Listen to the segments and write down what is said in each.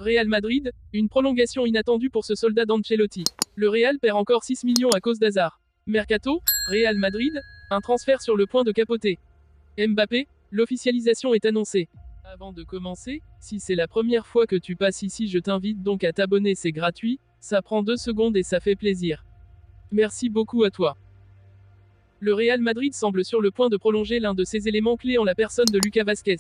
Real Madrid, une prolongation inattendue pour ce soldat d'Ancelotti. Le Real perd encore 6 millions à cause d'Hazard. Mercato, Real Madrid, un transfert sur le point de capoter. Mbappé, l'officialisation est annoncée. Avant de commencer, si c'est la première fois que tu passes ici, je t'invite donc à t'abonner, c'est gratuit, ça prend 2 secondes et ça fait plaisir. Merci beaucoup à toi. Le Real Madrid semble sur le point de prolonger l'un de ses éléments clés en la personne de Lucas Vázquez.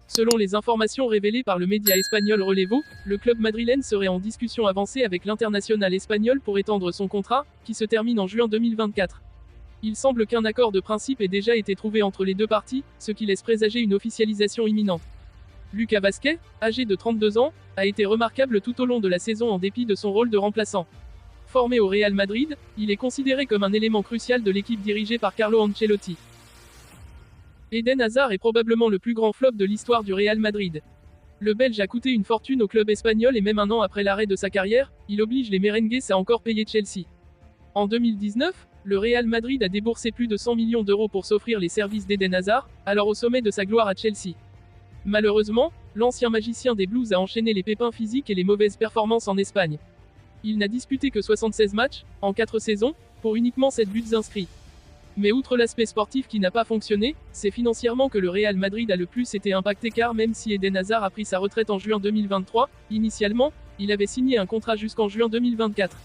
Selon les informations révélées par le média espagnol Relevo, le club madrilène serait en discussion avancée avec l'international espagnol pour étendre son contrat, qui se termine en juin 2024. Il semble qu'un accord de principe ait déjà été trouvé entre les deux parties, ce qui laisse présager une officialisation imminente. Lucas Vázquez, âgé de 32 ans, a été remarquable tout au long de la saison en dépit de son rôle de remplaçant. Formé au Real Madrid, il est considéré comme un élément crucial de l'équipe dirigée par Carlo Ancelotti. Eden Hazard est probablement le plus grand flop de l'histoire du Real Madrid. Le Belge a coûté une fortune au club espagnol et même un an après l'arrêt de sa carrière, il oblige les merengues à encore payer Chelsea. En 2019, le Real Madrid a déboursé plus de 100 millions d'euros pour s'offrir les services d'Eden Hazard, alors au sommet de sa gloire à Chelsea. Malheureusement, l'ancien magicien des Blues a enchaîné les pépins physiques et les mauvaises performances en Espagne. Il n'a disputé que 76 matchs, en 4 saisons, pour uniquement 7 buts inscrits. Mais outre l'aspect sportif qui n'a pas fonctionné, c'est financièrement que le Real Madrid a le plus été impacté car même si Eden Hazard a pris sa retraite en juin 2023, initialement, il avait signé un contrat jusqu'en juin 2024.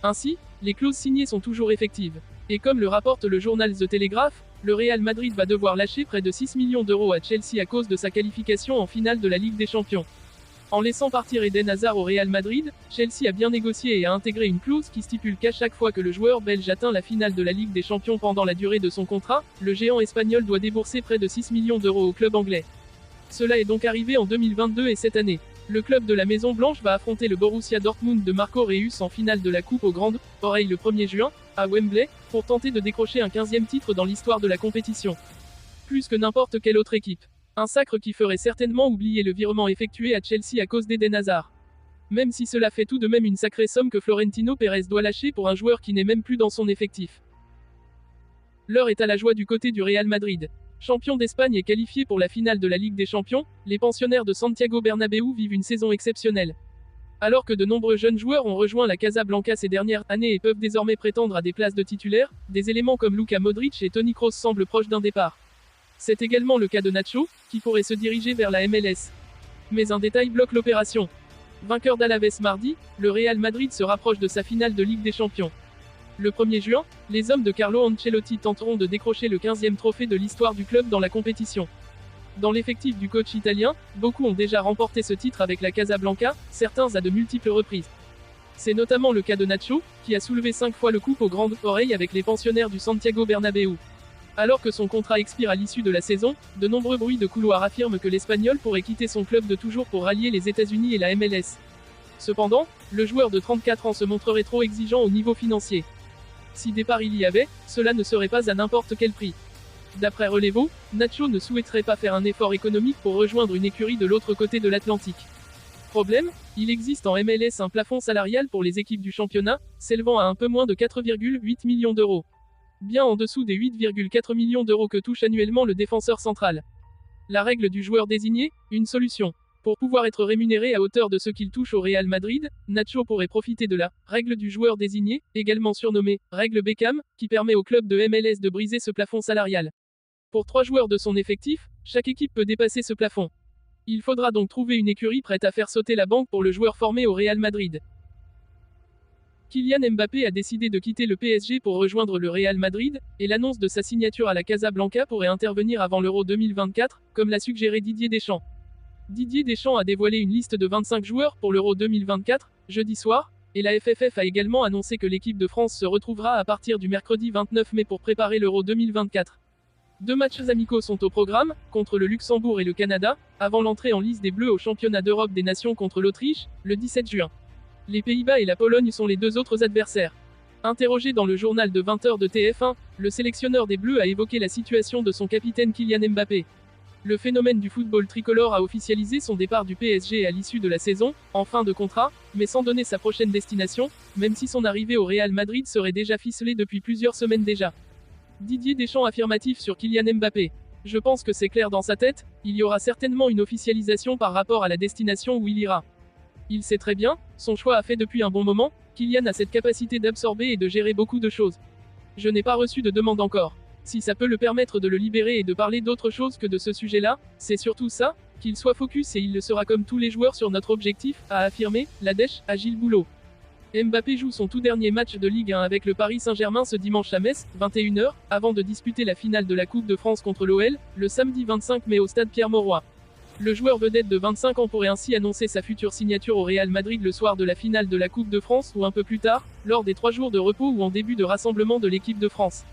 Ainsi, les clauses signées sont toujours effectives. Et comme le rapporte le journal The Telegraph, le Real Madrid va devoir lâcher près de 6 millions d'euros à Chelsea à cause de sa qualification en finale de la Ligue des Champions. En laissant partir Eden Hazard au Real Madrid, Chelsea a bien négocié et a intégré une clause qui stipule qu'à chaque fois que le joueur belge atteint la finale de la Ligue des Champions pendant la durée de son contrat, le géant espagnol doit débourser près de 6 millions d'euros au club anglais. Cela est donc arrivé en 2022 et cette année. Le club de la Maison Blanche va affronter le Borussia Dortmund de Marco Reus en finale de la Coupe aux Grandes Oreilles le 1er juin, à Wembley, pour tenter de décrocher un 15e titre dans l'histoire de la compétition. Plus que n'importe quelle autre équipe. Un sacre qui ferait certainement oublier le virement effectué à Chelsea à cause d'Eden Hazard. Même si cela fait tout de même une sacrée somme que Florentino Pérez doit lâcher pour un joueur qui n'est même plus dans son effectif. L'heure est à la joie du côté du Real Madrid. Champion d'Espagne et qualifié pour la finale de la Ligue des Champions, les pensionnaires de Santiago Bernabéu vivent une saison exceptionnelle. Alors que de nombreux jeunes joueurs ont rejoint la Casablanca ces dernières années et peuvent désormais prétendre à des places de titulaires, des éléments comme Luka Modric et Toni Kroos semblent proches d'un départ. C'est également le cas de Nacho, qui pourrait se diriger vers la MLS. Mais un détail bloque l'opération. Vainqueur d'Alaves mardi, le Real Madrid se rapproche de sa finale de Ligue des Champions. Le 1er juin, les hommes de Carlo Ancelotti tenteront de décrocher le 15e trophée de l'histoire du club dans la compétition. Dans l'effectif du coach italien, beaucoup ont déjà remporté ce titre avec la Casablanca, certains à de multiples reprises. C'est notamment le cas de Nacho, qui a soulevé 5 fois le coupe aux grandes oreilles avec les pensionnaires du Santiago Bernabéu. Alors que son contrat expire à l'issue de la saison, de nombreux bruits de couloir affirment que l'Espagnol pourrait quitter son club de toujours pour rallier les États-Unis et la MLS. Cependant, le joueur de 34 ans se montrerait trop exigeant au niveau financier. Si départ il y avait, cela ne serait pas à n'importe quel prix. D'après Relevo, Nacho ne souhaiterait pas faire un effort économique pour rejoindre une écurie de l'autre côté de l'Atlantique. Problème, il existe en MLS un plafond salarial pour les équipes du championnat, s'élevant à un peu moins de 4,8 millions d'euros. Bien en dessous des 8,4 millions d'euros que touche annuellement le défenseur central. La règle du joueur désigné, une solution. Pour pouvoir être rémunéré à hauteur de ce qu'il touche au Real Madrid, Nacho pourrait profiter de la règle du joueur désigné, également surnommée règle Beckham, qui permet au club de MLS de briser ce plafond salarial. Pour 3 joueurs de son effectif, chaque équipe peut dépasser ce plafond. Il faudra donc trouver une écurie prête à faire sauter la banque pour le joueur formé au Real Madrid. Kylian Mbappé a décidé de quitter le PSG pour rejoindre le Real Madrid, et l'annonce de sa signature à la Casablanca pourrait intervenir avant l'Euro 2024, comme l'a suggéré Didier Deschamps. Didier Deschamps a dévoilé une liste de 25 joueurs pour l'Euro 2024, jeudi soir, et la FFF a également annoncé que l'équipe de France se retrouvera à partir du mercredi 29 mai pour préparer l'Euro 2024. 2 matchs amicaux sont au programme, contre le Luxembourg et le Canada, avant l'entrée en lice des Bleus au championnat d'Europe des Nations contre l'Autriche, le 17 juin. Les Pays-Bas et la Pologne sont les 2 autres adversaires. Interrogé dans le journal de 20h de TF1, le sélectionneur des Bleus a évoqué la situation de son capitaine Kylian Mbappé. Le phénomène du football tricolore a officialisé son départ du PSG à l'issue de la saison, en fin de contrat, mais sans donner sa prochaine destination, même si son arrivée au Real Madrid serait déjà ficelée depuis plusieurs semaines déjà. Didier Deschamps affirmatif sur Kylian Mbappé. Je pense que c'est clair dans sa tête, il y aura certainement une officialisation par rapport à la destination où il ira. Il sait très bien, son choix a fait depuis un bon moment, Kylian a cette capacité d'absorber et de gérer beaucoup de choses. Je n'ai pas reçu de demande encore. Si ça peut le permettre de le libérer et de parler d'autre chose que de ce sujet-là, c'est surtout ça, qu'il soit focus et il le sera comme tous les joueurs sur notre objectif, a affirmé la dèche à Gilles Boulot. Mbappé joue son tout dernier match de Ligue 1 avec le Paris Saint-Germain ce dimanche à Metz, 21 h, avant de disputer la finale de la Coupe de France contre l'OL, le samedi 25 mai au stade Pierre-Mauroy. Le joueur vedette de 25 ans pourrait ainsi annoncer sa future signature au Real Madrid le soir de la finale de la Coupe de France ou un peu plus tard, lors des 3 jours de repos ou en début de rassemblement de l'équipe de France.